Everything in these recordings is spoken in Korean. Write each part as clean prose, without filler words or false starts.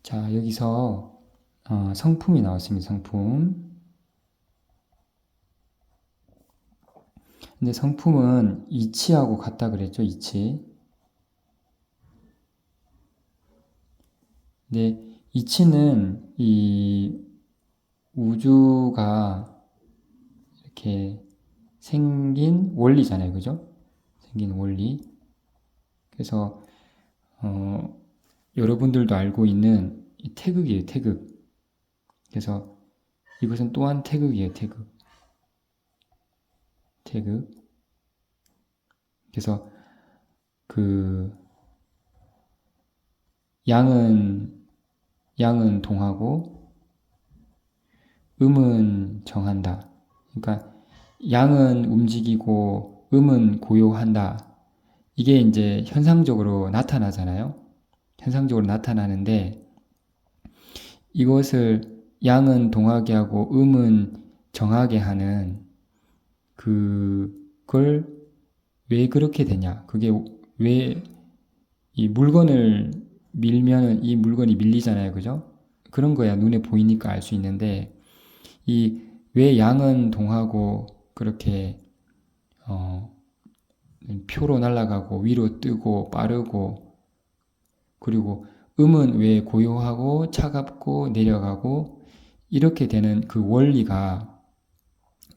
자, 여기서 성품이 나왔습니다. 성품. 근데 성품은 이치하고 같다 그랬죠. 이치. 근데 이치는 이 우주가 이렇게 생긴 원리잖아요. 그죠? 생긴 원리. 그래서 여러분들도 알고 있는 이 태극이에요. 태극. 그래서 이것은 또한 태극이에요. 태극. 태극. 그래서 그 양은 동하고 음은 정한다. 그러니까 양은 움직이고 음은 고요한다. 이게 이제 현상적으로 나타나잖아요. 현상적으로 나타나는데 이것을 양은 동하게 하고 음은 정하게 하는 그걸 왜 그렇게 되냐? 그게 왜 이 물건을 밀면은 이 물건이 밀리잖아요. 그죠? 그런 거야. 눈에 보이니까 알 수 있는데 이 왜 양은 동하고 그렇게 표로 날아가고 위로 뜨고 빠르고 그리고 음은 왜 고요하고 차갑고 내려가고 이렇게 되는 그 원리가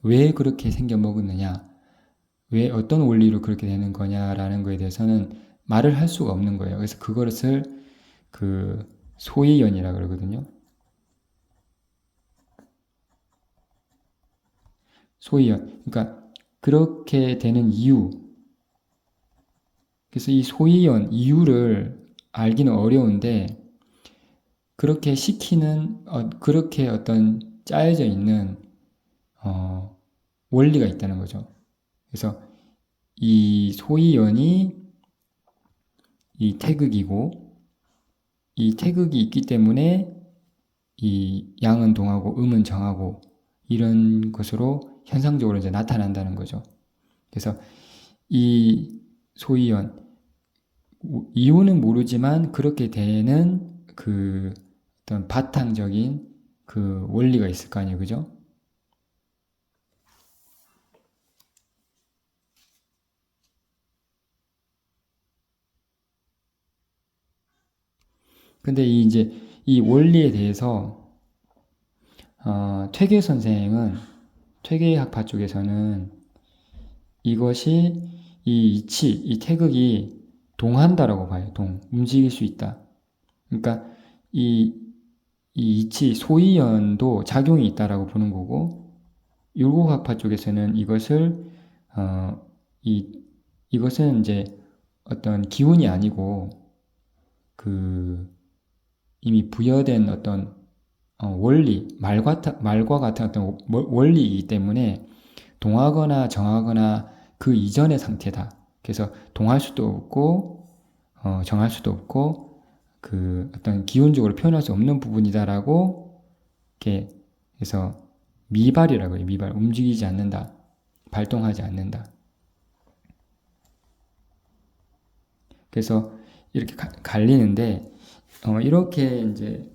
왜 그렇게 생겨 먹었느냐, 왜 어떤 원리로 그렇게 되는 거냐라는 거에 대해서는 말을 할 수가 없는 거예요. 그래서 그것을 그 소이연이라 그러거든요. 소이연. 그러니까 그렇게 되는 이유. 그래서 이 소이연 이유를 알기는 어려운데 그렇게 시키는 그렇게 어떤 짜여져 있는 원리가 있다는 거죠. 그래서 이 소이연이 이 태극이고 이 태극이 있기 때문에 이 양은 동하고 음은 정하고 이런 것으로 현상적으로 이제 나타난다는 거죠. 그래서 이 소이연 이유는 모르지만 그렇게 되는 그 어떤 바탕적인 그 원리가 있을 거 아니에요, 그죠? 근데 이제 이 원리에 대해서 퇴계 선생은 퇴계학파 쪽에서는 이것이 이 이치, 이 태극이 동한다라고 봐요. 움직일 수 있다. 그러니까 이, 이 이치, 소이연도 작용이 있다라고 보는 거고 율곡학파 쪽에서는 이것을 어, 이것은 이제 어떤 기운이 아니고 그 이미 부여된 어떤 원리, 말과 같은 어떤 원리이기 때문에 동하거나 정하거나 그 이전의 상태다. 그래서 동할 수도 없고 정할 수도 없고 그 어떤 기운적으로 표현할 수 없는 부분이다라고 이렇게 해서 미발이라고 해요. 미발. 움직이지 않는다. 발동하지 않는다. 그래서 이렇게 갈리는데 이렇게 이제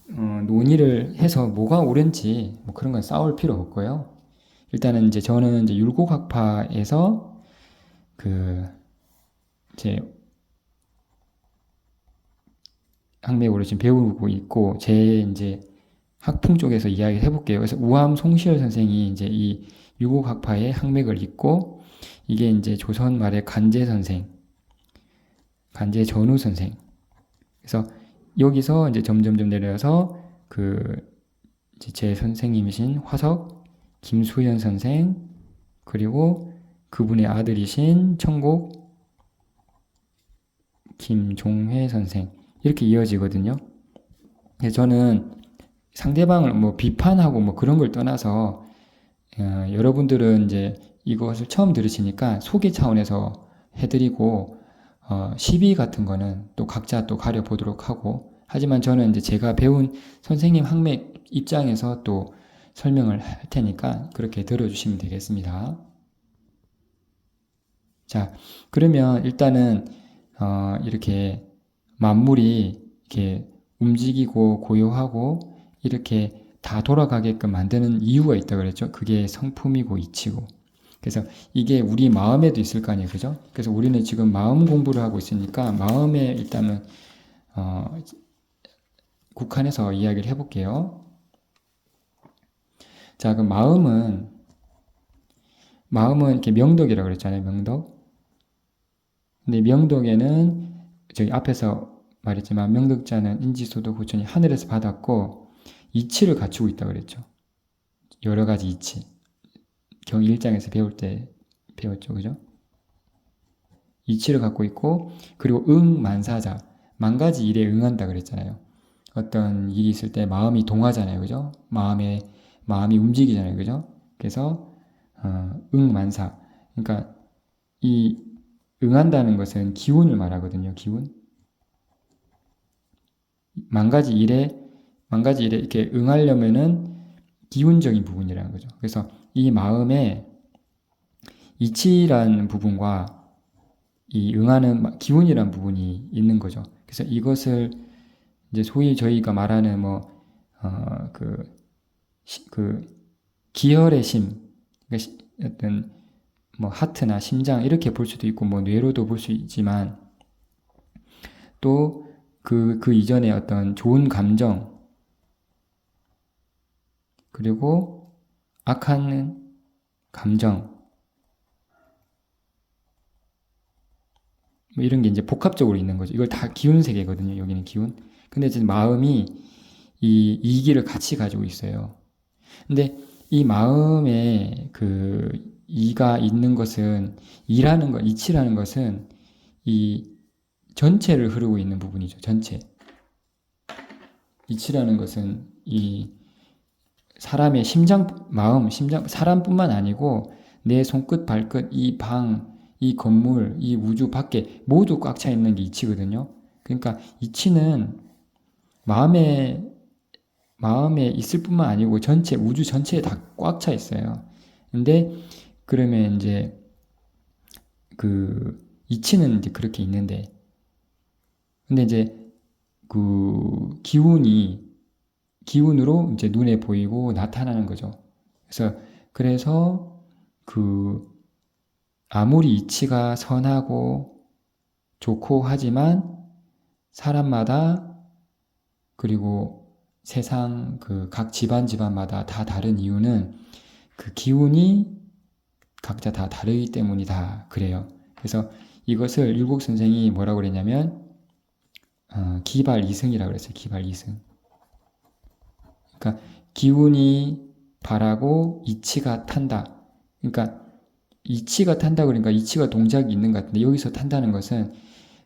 논의를 해서 뭐가 옳은지 뭐 그런 건 싸울 필요 없고요. 일단은 이제 저는 이제 율곡학파에서 그 제 학맥으로 지금 배우고 있고 제 이제 학풍 쪽에서 이야기를 해볼게요. 그래서 우암 송시열 선생이 이제 이 율곡학파의 학맥을 잇고 이게 이제 조선 말의 간제 선생, 간제 전후 선생. 그래서 여기서 이제 점점점 내려서 그 제 선생님이신 화석 김수현 선생 그리고 그분의 아들이신 천곡 김종회 선생 이렇게 이어지거든요. 저는 상대방을 뭐 비판하고 뭐 그런 걸 떠나서 여러분들은 이제 이것을 처음 들으시니까 소개 차원에서 해드리고 시비 같은 거는 또 각자 또 가려보도록 하고 하지만 저는 이제 제가 배운 선생님 학맥 입장에서 또 설명을 할 테니까 그렇게 들어주시면 되겠습니다. 자, 그러면 일단은 이렇게 만물이 이렇게 움직이고 고요하고 이렇게 다 돌아가게끔 만드는 이유가 있다 그랬죠. 그게 성품이고 이치고. 그래서 이게 우리 마음에도 있을 거 아니에요, 그죠? 그래서 우리는 지금 마음 공부를 하고 있으니까 마음에 일단은 국한해서 이야기를 해볼게요. 자, 그럼 마음은 이렇게 명덕이라고 그랬잖아요, 명덕. 근데 명덕에는 저희 앞에서 말했지만 명덕자는 인지소도 고천이 하늘에서 받았고 이치를 갖추고 있다고 그랬죠. 여러 가지 이치. 경 1장에서 배울 때 배웠죠, 그죠? 이치를 갖고 있고 그리고 응만사자, 만 가지 일에 응한다 그랬잖아요. 어떤 일이 있을 때 마음이 동하잖아요, 그죠? 마음이 움직이잖아요, 그죠? 그래서 응만사. 그러니까 이 응한다는 것은 기운을 말하거든요, 기운. 만 가지 일에 이렇게 응하려면은 기운적인 부분이라는 거죠. 그래서 이 마음에 이치라는 부분과 이 응하는 기운이라는 부분이 있는 거죠. 그래서 이것을 이제 소위 저희가 말하는 기혈의 심, 그러니까 어떤 하트나 심장 이렇게 볼 수도 있고 뇌로도 볼 수 있지만 또 그 이전에 어떤 좋은 감정 그리고 악한 감정 이런 게 이제 복합적으로 있는 거죠. 이걸 다 기운 세계거든요. 여기는 기운. 근데 지금 마음이 이 이기를 같이 가지고 있어요. 근데 이 마음에 그 이가 있는 것은 이치라는 것은 이 전체를 흐르고 있는 부분이죠. 전체. 이치라는 것은 이 사람의 마음, 사람뿐만 아니고 내 손끝, 발끝, 이 방, 이 건물, 이 우주 밖에 모두 꽉 차 있는 게 이치거든요. 그러니까 이치는 마음에 있을 뿐만 아니고 우주 전체에 다 꽉 차 있어요. 근데 그러면 이제 그 이치는 이제 그렇게 있는데 근데 이제 그 기운으로 이제 눈에 보이고 나타나는 거죠. 그래서 그 아무리 이치가 선하고 좋고 하지만 사람마다 그리고 세상 그 각 집안마다 다 다른 이유는 그 기운이 각자 다 다르기 때문이다 그래요. 그래서 이것을 율곡 선생이 뭐라고 그랬냐면 기발이승이라고 그랬어요. 기발이승. 그러니까 기운이 바라고 이치가 탄다. 그러니까 이치가 탄다 그러니까 이치가 동작이 있는 것 같은데 여기서 탄다는 것은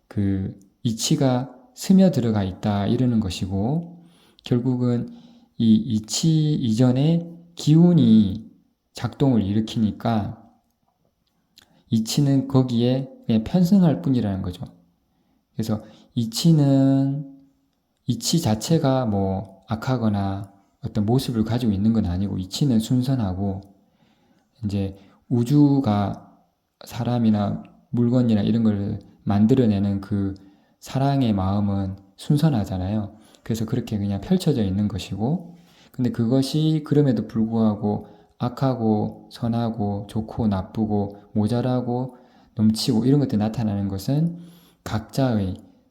그 이치가 스며들어가 있다 이러는 것이고 결국은 이 이치 이전에 기운이 작동을 일으키니까 이치는 거기에 그냥 편승할 뿐이라는 거죠. 그래서 이치 자체가 악하거나 어떤 모습을 가지고 있는 건 아니고 이치는 순선하고 이제 우주가 사람이나 물건이나 이런 걸 만들어내는 그 사랑의 마음은 순선하잖아요. 그래서 그렇게 그냥 펼쳐져 있는 것이고 근데 그것이 그럼에도 불구하고 악하고 선하고 좋고 나쁘고 모자라고 넘치고 이런 것들이 나타나는 것은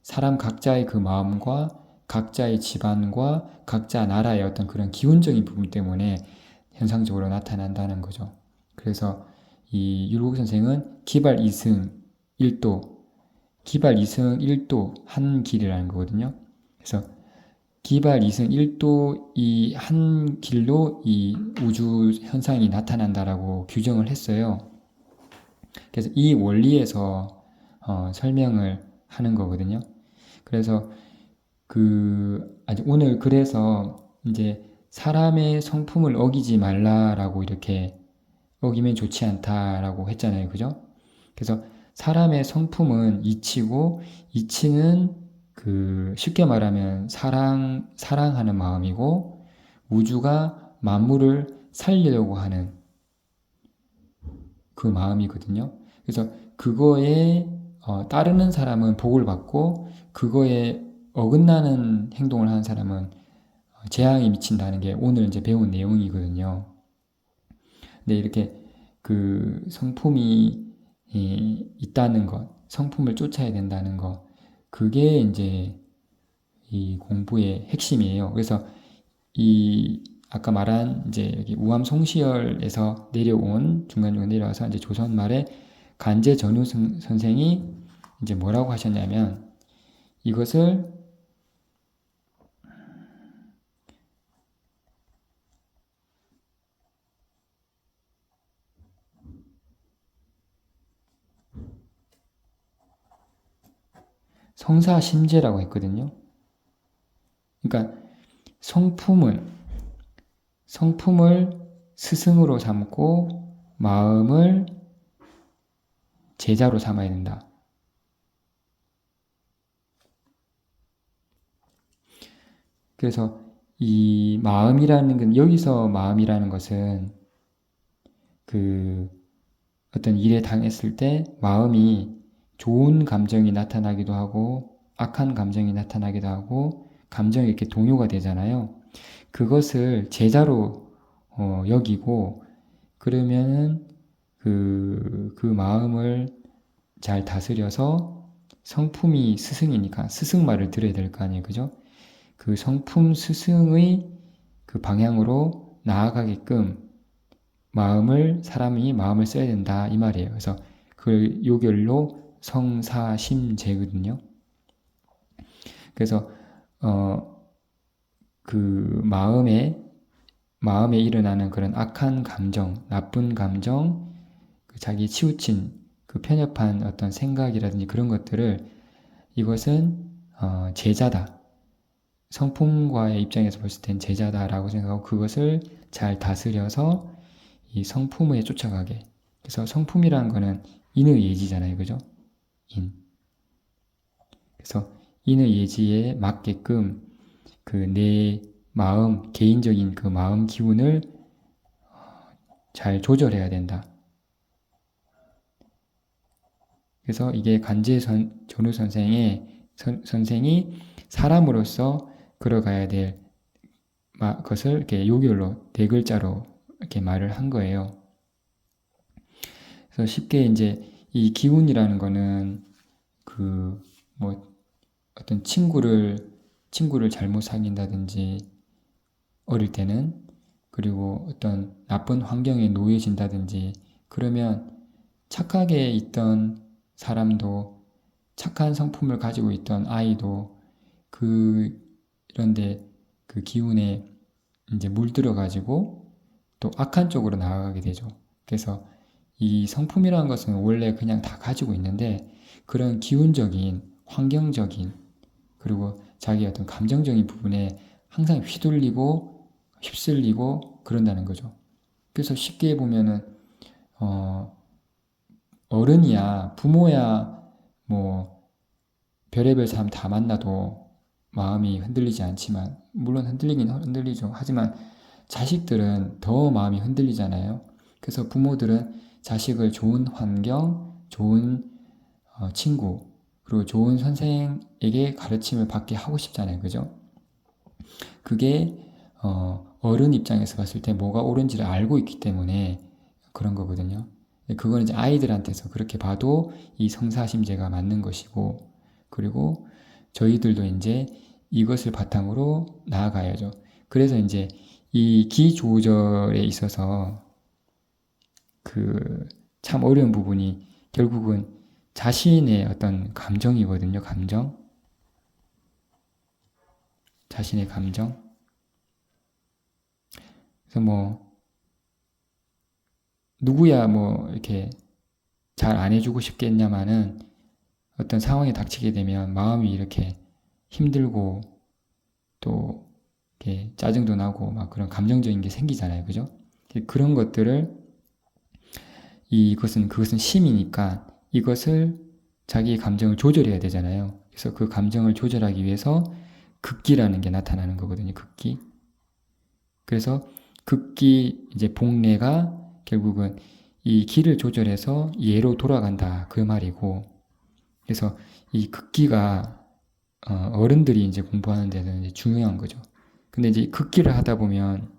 사람 각자의 그 마음과 각자의 집안과 각자 나라의 어떤 그런 기운적인 부분 때문에 현상적으로 나타난다는 거죠. 그래서 이 율곡 선생은 기발 2승 1도 한 길이라는 거거든요. 그래서 기발 2승 1도 이 한 길로 이 우주 현상이 나타난다라고 규정을 했어요. 그래서 이 원리에서 설명을 하는 거거든요. 그래서 오늘 그래서 이제 사람의 성품을 어기지 말라라고 이렇게 어기면 좋지 않다라고 했잖아요. 그죠? 그래서 사람의 성품은 이치고 이치는 쉽게 말하면 사랑하는 마음이고 우주가 만물을 살리려고 하는 그 마음이거든요. 그래서 그거에 따르는 사람은 복을 받고 그거에 어긋나는 행동을 하는 사람은 재앙이 미친다는 게 오늘 이제 배운 내용이거든요. 근데 이렇게 그 성품이 있다는 것, 성품을 쫓아야 된다는 것, 그게 이제 이 공부의 핵심이에요. 그래서 이 아까 말한 이제 여기 우암 송시열에서 내려온 중간중간 내려와서 이제 조선 말에 간제 전후 선생이 이제 뭐라고 하셨냐면 이것을 성사심제라고 했거든요. 그러니까 성품을 스승으로 삼고 마음을 제자로 삼아야 된다. 그래서 이 마음이라는 건 여기서 마음이라는 것은 그 어떤 일에 당했을 때 마음이 좋은 감정이 나타나기도 하고 악한 감정이 나타나기도 하고 감정이 이렇게 동요가 되잖아요. 그것을 제자로 여기고 그러면은 그 마음을 잘 다스려서 성품이 스승이니까 스승 말을 들어야 될 거 아니에요. 그죠? 그 성품 스승의 그 방향으로 나아가게끔 사람이 마음을 써야 된다 이 말이에요. 그래서 그 요결로 성사심제거든요. 그래서 그 마음에 일어나는 그런 악한 감정, 나쁜 감정, 자기 치우친 그 편협한 어떤 생각이라든지 그런 것들을 이것은 제자다. 성품과의 입장에서 봤을 땐 제자다라고 생각하고 그것을 잘 다스려서 이 성품에 쫓아가게. 그래서 성품이라는 거는 인의 예지잖아요. 그죠? 그래서 인의 예지에 맞게끔 그 내 마음, 개인적인 그 마음 기운을 잘 조절해야 된다. 그래서 이게 전후 선생이 사람으로서 걸어가야 될 것을 이렇게 요결로 네 글자로 이렇게 말을 한 거예요. 그래서 쉽게 이제 이 기운이라는 거는 그 뭐 어떤 친구를 잘못 사귄다든지 어릴 때는 그리고 어떤 나쁜 환경에 놓여진다든지 그러면 착하게 있던 사람도 착한 성품을 가지고 있던 아이도 이런데 그 기운에 이제 물들어 가지고 또 악한 쪽으로 나아가게 되죠. 그래서 이 성품이라는 것은 원래 그냥 다 가지고 있는데 그런 기운적인 환경적인 그리고 자기 어떤 감정적인 부분에 항상 휩쓸리고 그런다는 거죠. 그래서 쉽게 보면은 어른이야 부모야 뭐 별의별 사람 다 만나도 마음이 흔들리지 않지만 물론 흔들리긴 흔들리죠. 하지만 자식들은 더 마음이 흔들리잖아요. 그래서 부모들은 자식을 좋은 환경, 좋은 친구, 그리고 좋은 선생에게 가르침을 받게 하고 싶잖아요. 그죠? 그게 어른 입장에서 봤을 때 뭐가 옳은지를 알고 있기 때문에 그런 거거든요. 그건 이제 아이들한테서 그렇게 봐도 이 성사심제가 맞는 것이고, 그리고 저희들도 이제 이것을 바탕으로 나아가야죠. 그래서 이제 이 기 조절에 있어서 그 참 어려운 부분이 결국은 자신의 어떤 감정이거든요. 자신의 감정. 그래서 뭐 누구야 뭐 이렇게 잘 안 해주고 싶겠냐마는 어떤 상황이 닥치게 되면 마음이 이렇게 힘들고 또 이렇게 짜증도 나고 막 그런 감정적인 게 생기잖아요. 그죠? 그런 것들을 그것은 심이니까 이것을 자기의 감정을 조절해야 되잖아요. 그래서 그 감정을 조절하기 위해서 극기라는 게 나타나는 거거든요. 극기. 그래서 극기 이제 복례가 결국은 이 기를 조절해서 예로 돌아간다 그 말이고 그래서 이 극기가 어른들이 이제 공부하는 데는 이제 중요한 거죠. 근데 이제 극기를 하다 보면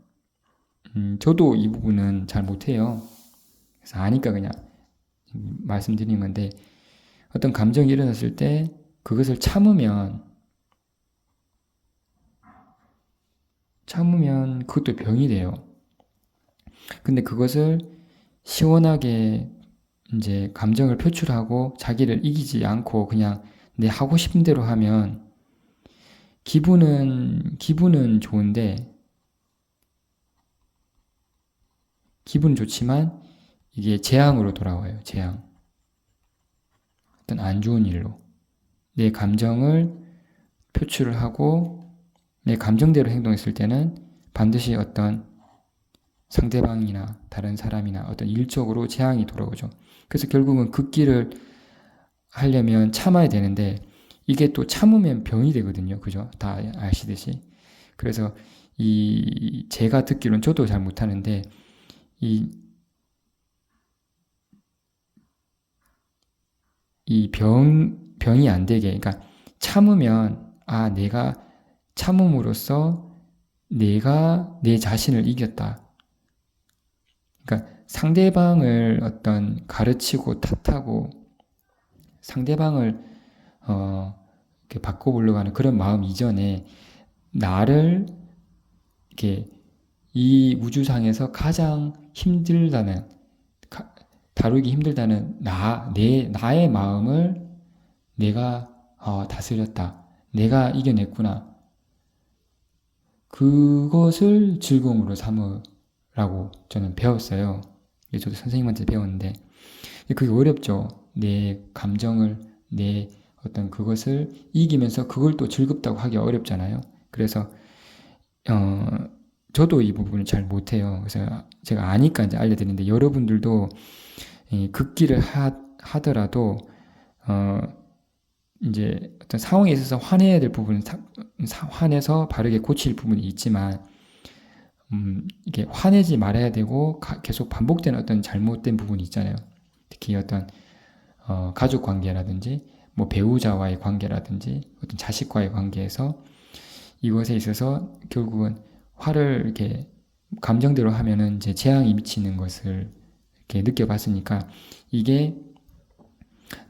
저도 이 부분은 잘 못해요. 그래서 아니까 그냥 말씀드리는 건데, 어떤 감정이 일어났을 때 그것을 참으면 그것도 병이 돼요. 근데 그것을 시원하게 이제 감정을 표출하고 자기를 이기지 않고 그냥 내 하고 싶은 대로 하면 기분은 좋은데, 기분은 좋지만 이게 재앙으로 돌아와요. 재앙. 어떤 안 좋은 일로. 내 감정을 표출을 하고 내 감정대로 행동했을 때는 반드시 어떤 상대방이나 다른 사람이나 어떤 일적으로 재앙이 돌아오죠. 그래서 결국은 극기를 하려면 참아야 되는데, 이게 또 참으면 병이 되거든요. 그죠? 다 아시듯이. 그래서 제가 듣기로는, 저도 잘 못하는데, 병이 안 되게, 그러니까 참으면, 내가 참음으로써 내가 내 자신을 이겼다. 그러니까 상대방을 어떤 가르치고 탓하고 상대방을 이렇게 바꿔보려고 하는 그런 마음 이전에 나를 이렇게 이 우주상에서 가장 힘들다는, 다루기 힘들다는 나의 마음을 내가 다스렸다. 내가 이겨냈구나. 그것을 즐거움으로 삼으라고 저는 배웠어요. 저도 선생님한테 배웠는데, 그게 어렵죠. 내 감정을, 내 어떤 그것을 이기면서 그걸 또 즐겁다고 하기 어렵잖아요. 그래서 저도 이 부분을 잘 못해요. 그래서 제가 아니까 이제 알려드리는데, 여러분들도 극기를 하더라도 이제 어떤 상황에 있어서 화내야 될 부분은 화내서 바르게 고칠 부분이 있지만, 이게 화내지 말아야 되고 계속 반복되는 어떤 잘못된 부분이 있잖아요. 특히 어떤 가족 관계라든지 뭐 배우자와의 관계라든지 어떤 자식과의 관계에서 이것에 있어서 결국은 화를 이렇게 감정대로 하면은 이제 재앙이 미치는 것을 이렇게 느껴봤으니까, 이게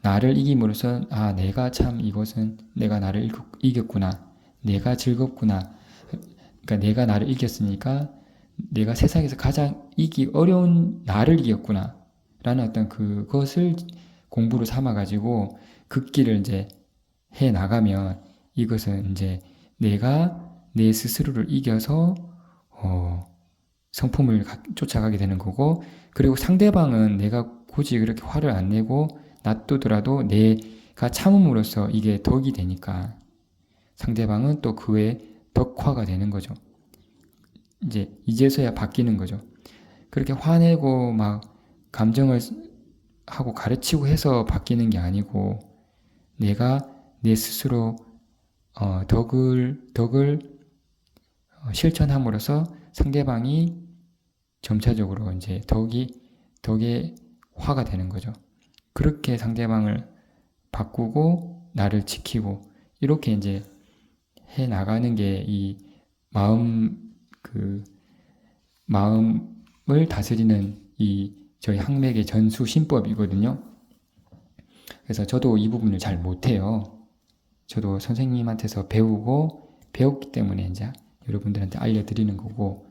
나를 이김으로써 내가 참 이것은 내가 나를 이겼구나, 내가 즐겁구나, 그러니까 내가 나를 이겼으니까 내가 세상에서 가장 이기 어려운 나를 이겼구나 라는 어떤 그것을 공부로 삼아가지고 극기를 이제 해 나가면, 이것은 이제 내가 내 스스로를 이겨서 성품을 쫓아가게 되는 거고, 그리고 상대방은 내가 굳이 그렇게 화를 안 내고 놔두더라도 내가 참음으로써 이게 덕이 되니까 상대방은 또 그에 덕화가 되는 거죠. 이제서야 바뀌는 거죠. 그렇게 화내고 막 감정을 하고 가르치고 해서 바뀌는 게 아니고, 내가 내 스스로 덕을 실천함으로써 상대방이 점차적으로 이제 덕의 화가 되는 거죠. 그렇게 상대방을 바꾸고 나를 지키고 이렇게 이제 해 나가는 게 이 마음을 다스리는 이 저희 항맥의 전수 신법이거든요. 그래서 저도 이 부분을 잘 못해요. 저도 선생님한테서 배웠기 때문에 이제 여러분들한테 알려드리는 거고,